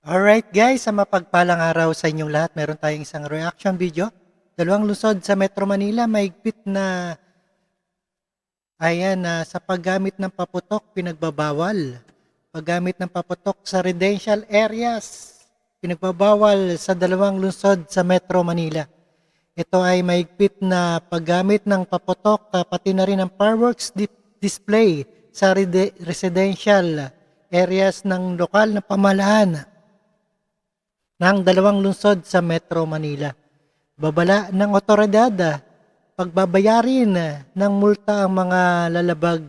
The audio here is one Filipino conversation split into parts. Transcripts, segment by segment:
Alright guys, sa mapagpalang araw sa inyong lahat, meron tayong isang reaction video. Dalawang lungsod sa Metro Manila, mahigpit na, sa paggamit ng paputok, pinagbabawal. Paggamit ng paputok sa residential areas, pinagbabawal sa dalawang lungsod sa Metro Manila. Ito ay mahigpit na paggamit ng paputok, pati na rin ang fireworks display sa residential areas ng lokal na pamahalaan ng dalawang lungsod sa Metro Manila. Babala ng otoridad, pagbabayarin ng multa ang mga lalabag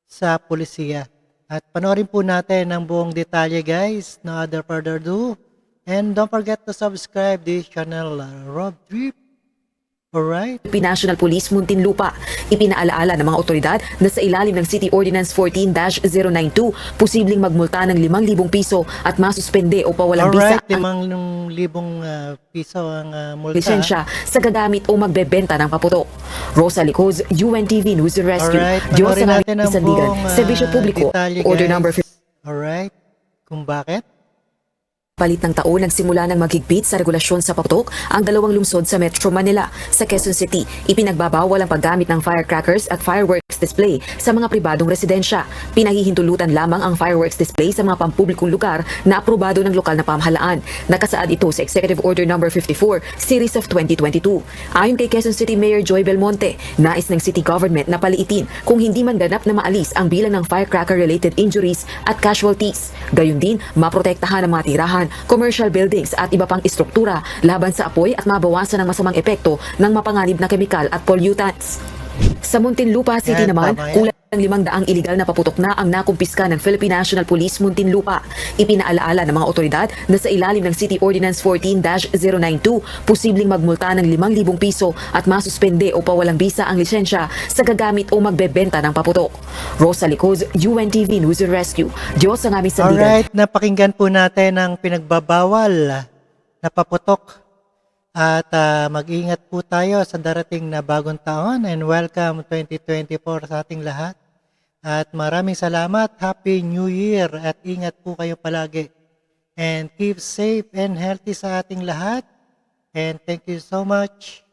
sa polisiya. At panoorin po natin ang buong detalye guys, no other further ado. And don't forget to subscribe this channel, Rob Trip. Alright. National Police Muntinlupa. Ipinaalaala ng mga otoridad na sa ilalim ng City Ordinance 14-092, posibleng magmulta ng 5,000 piso at masuspende o pawalang bisa ang 5,000 piso ang multa. Lisensya sa gagamit o magbebenta ng paputok. Rosa Licoz, UNTV News and Rescue. Diyos sa namin sandigan, Serbisyo Publiko, Order Number 50. Alright. Kung bakit? Palit ng taon nagsimula ng maghigpit sa regulasyon sa paputok ang dalawang lungsod sa Metro Manila. Sa Quezon City, ipinagbabawal ang paggamit ng firecrackers at fireworks display sa mga pribadong residensya. Pinahihintulutan lamang ang fireworks display sa mga pampublikong lugar na aprobado ng lokal na pamahalaan. Nakasaad ito sa Executive Order Number 54, Series of 2022. Ayon kay Quezon City Mayor Joy Belmonte, nais ng City Government na paliitin kung hindi man ganap na maalis ang bilang ng firecracker-related injuries at casualties. Gayun din, maprotektahan ang mga tirahan, commercial buildings at iba pang istruktura laban sa apoy at mabawasan ang masamang epekto ng mapanganib na kemikal at pollutants. Sa Muntinlupa City naman, kulang ng 500 iligal na paputok na ang nakumpiska ng Philippine National Police Muntinlupa. Ipinaalaala ng mga otoridad na sa ilalim ng City Ordinance 14-092, posibleng magmulta ng 5,000 piso at masuspende o pawalang bisa ang lisensya sa gagamit o magbebenta ng paputok. Rosa Licoz, UNTV News and Rescue. Diyos ang aming sandigan. Alright, napakinggan po natin ang pinagbabawal na paputok. At mag-ingat po tayo sa darating na bagong taon and welcome 2024 sa ating lahat. At maraming salamat, Happy New Year at ingat po kayo palagi. And keep safe and healthy sa ating lahat. And thank you so much.